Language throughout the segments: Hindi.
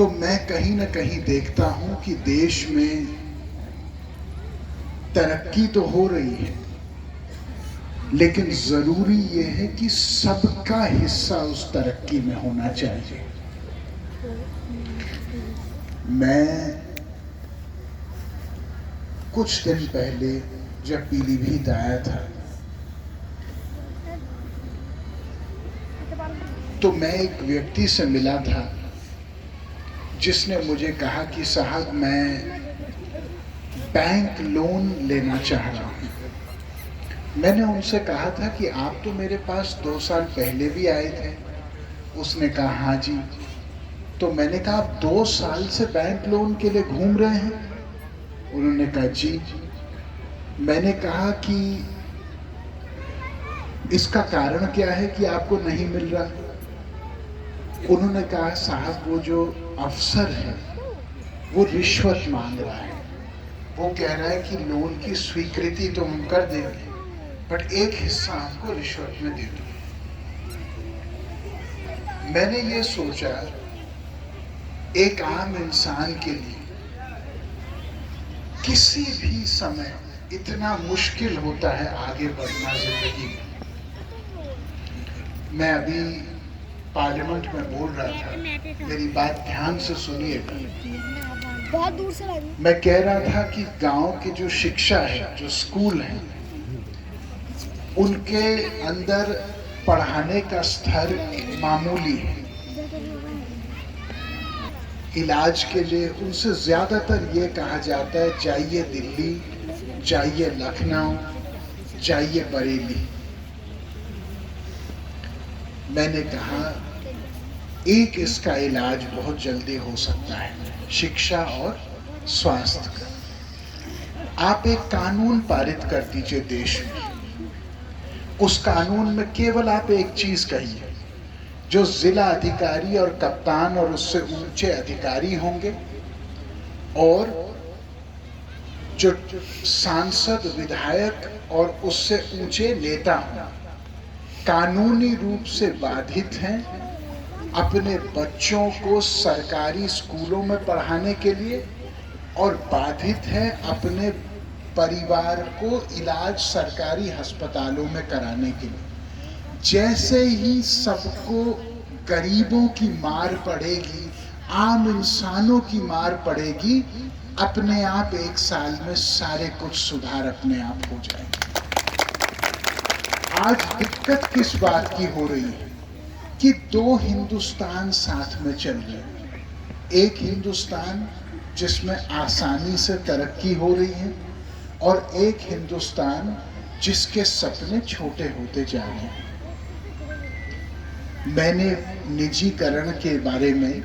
तो मैं कहीं ना कहीं देखता हूं कि देश में तरक्की तो हो रही है, लेकिन जरूरी यह है कि सबका हिस्सा उस तरक्की में होना चाहिए। मैं कुछ दिन पहले जब पीलीभीत आया था तो मैं एक व्यक्ति से मिला था जिसने मुझे कहा कि साहब मैं बैंक लोन लेना चाह रहा हूँ। मैंने उनसे कहा था कि आप तो मेरे पास 2 साल पहले भी आए थे। उसने कहा हाँ जी। तो मैंने कहा आप 2 साल से बैंक लोन के लिए घूम रहे हैं? उन्होंने कहा जी। मैंने कहा कि इसका कारण क्या है कि आपको नहीं मिल रहा? उन्होंने कहा साहब वो जो अफसर है वो रिश्वत मांग रहा है। वो कह रहा है कि लोन की स्वीकृति तो हम कर देंगे बट एक हिस्सा आपको रिश्वत में दे दो। मैंने ये सोचा एक आम इंसान के लिए किसी भी समय इतना मुश्किल होता है आगे बढ़ना जिंदगी में। मैं अभी पार्लियामेंट में बोल रहा था, मेरी बात ध्यान से सुनिएगा। बहुत दूर से लगी। मैं कह रहा था कि गांव की जो शिक्षा है, जो स्कूल है, उनके अंदर पढ़ाने का स्तर मामूली है। इलाज के लिए उनसे ज्यादातर ये कहा जाता है जाइए दिल्ली, जाइए लखनऊ, जाइए बरेली। मैंने कहा एक इसका इलाज बहुत जल्दी हो सकता है, शिक्षा और स्वास्थ्य का। आप एक कानून पारित कर दीजिए देश में। उस कानून में केवल आप एक चीज कहिए, जो जिला अधिकारी और कप्तान और उससे ऊंचे अधिकारी होंगे और जो सांसद, विधायक और उससे ऊंचे नेता हों, कानूनी रूप से बाधित हैं अपने बच्चों को सरकारी स्कूलों में पढ़ाने के लिए और बाधित है अपने परिवार को इलाज सरकारी अस्पतालों में कराने के लिए। जैसे ही सबको गरीबों की मार पड़ेगी, आम इंसानों की मार पड़ेगी, अपने आप 1 साल में सारे कुछ सुधार अपने आप हो जाएंगे। आज दिक्कत किस बात की हो रही है कि 2 हिंदुस्तान साथ में चल रहे हैं। एक हिंदुस्तान जिसमें आसानी से तरक्की हो रही है और एक हिंदुस्तान जिसके सपने छोटे होते जा रहे हैं। मैंने निजीकरण के बारे में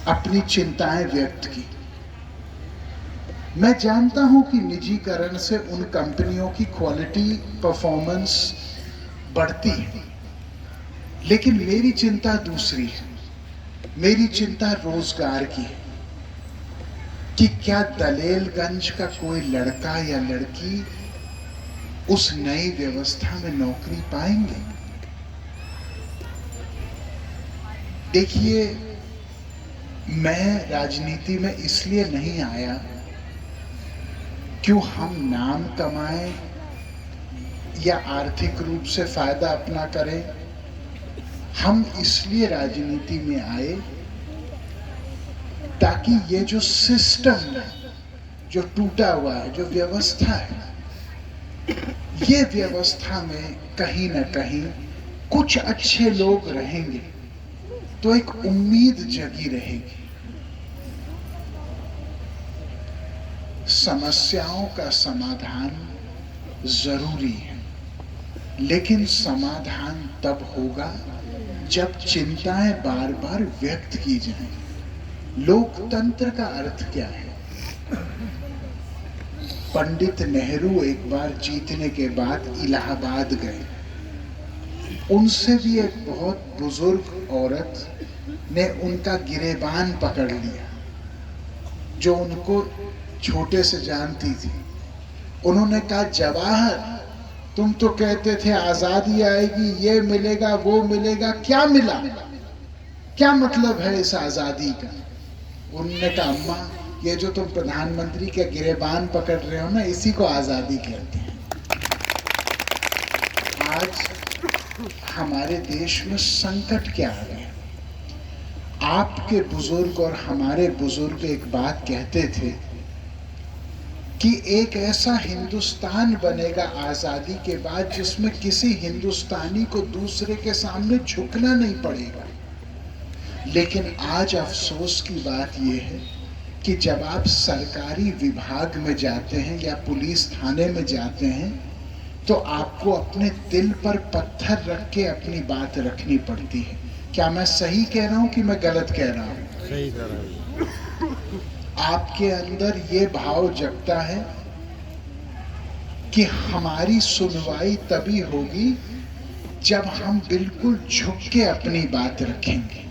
अपनी चिंताएं व्यक्त की। मैं जानता हूं कि निजीकरण से उन कंपनियों की क्वालिटी, परफॉर्मेंस बढ़ती है, लेकिन मेरी चिंता दूसरी है। मेरी चिंता रोजगार की है कि क्या दलेलगंज का कोई लड़का या लड़की उस नई व्यवस्था में नौकरी पाएंगे? देखिए, मैं राजनीति में इसलिए नहीं आया क्यों हम नाम कमाएं या आर्थिक रूप से फायदा अपना करें। हम इसलिए राजनीति में आए ताकि ये जो सिस्टम है, जो टूटा हुआ है, जो व्यवस्था है, ये व्यवस्था में कहीं ना कहीं कुछ अच्छे लोग रहेंगे तो एक उम्मीद जगी रहेगी। समस्याओं का समाधान जरूरी है, लेकिन समाधान तब होगा जब चिंताएं बार बार व्यक्त की जाएं। लोकतंत्र का अर्थ क्या है? पंडित नेहरू एक बार जीतने के बाद इलाहाबाद गए। उनसे भी एक बहुत बुजुर्ग औरत ने उनका गिरेबान पकड़ लिया, जो उनको छोटे से जानती थी। उन्होंने कहा, जवाहर, तुम तो कहते थे आजादी आएगी, ये मिलेगा, वो मिलेगा, क्या मिला? क्या मतलब है इस आजादी का? उन्होंने कहा, अम्मा ये जो तुम प्रधानमंत्री के गिरेबान पकड़ रहे हो ना, इसी को आजादी कहते हैं। आज हमारे देश में संकट क्या आ गया? आपके बुजुर्ग और हमारे बुजुर्ग एक बात कहते थे कि एक ऐसा हिंदुस्तान बनेगा आजादी के बाद जिसमें किसी हिंदुस्तानी को दूसरे के सामने झुकना नहीं पड़ेगा। लेकिन आज अफसोस की बात यह है कि जब आप सरकारी विभाग में जाते हैं या पुलिस थाने में जाते हैं तो आपको अपने दिल पर पत्थर रख के अपनी बात रखनी पड़ती है। क्या मैं सही कह रहा हूं कि मैं गलत कह रहा हूं? सही कह रहा है। आपके अंदर ये भाव जगता है कि हमारी सुनवाई तभी होगी जब हम बिल्कुल झुक के अपनी बात रखेंगे।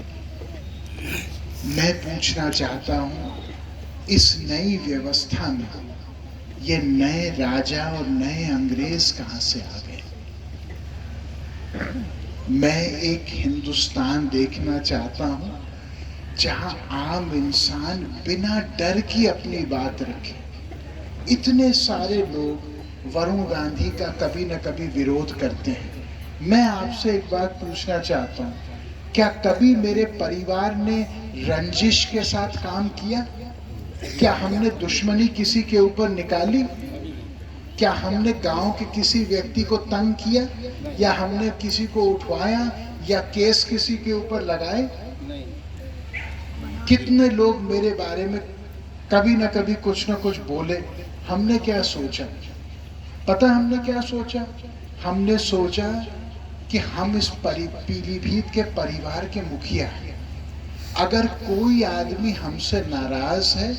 मैं पूछना चाहता हूं, इस नई व्यवस्था में ये नए राजा और नए अंग्रेज कहां से आ गए? मैं एक हिंदुस्तान देखना चाहता हूं जहां आम इंसान बिना डर की अपनी बात रखे। इतने सारे लोग वरुण गांधी का कभी न कभी विरोध करते हैं। मैं आपसे एक बात पूछना चाहता हूं, क्या कभी मेरे परिवार ने रंजिश के साथ काम किया? क्या हमने दुश्मनी किसी के ऊपर निकाली? क्या हमने गांव के किसी व्यक्ति को तंग किया, या हमने किसी को उठवाया या केस किसी के ऊपर लगाए? कितने लोग मेरे बारे में कभी ना कभी कुछ ना कुछ बोले। हमने क्या सोचा? पता हमने क्या सोचा? हमने सोचा कि हम इस पीलीभीत के परिवार के मुखिया हैं। अगर कोई आदमी हमसे नाराज है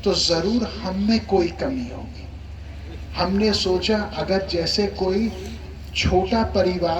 तो जरूर हम में कोई कमी होगी। हमने सोचा अगर जैसे कोई छोटा परिवार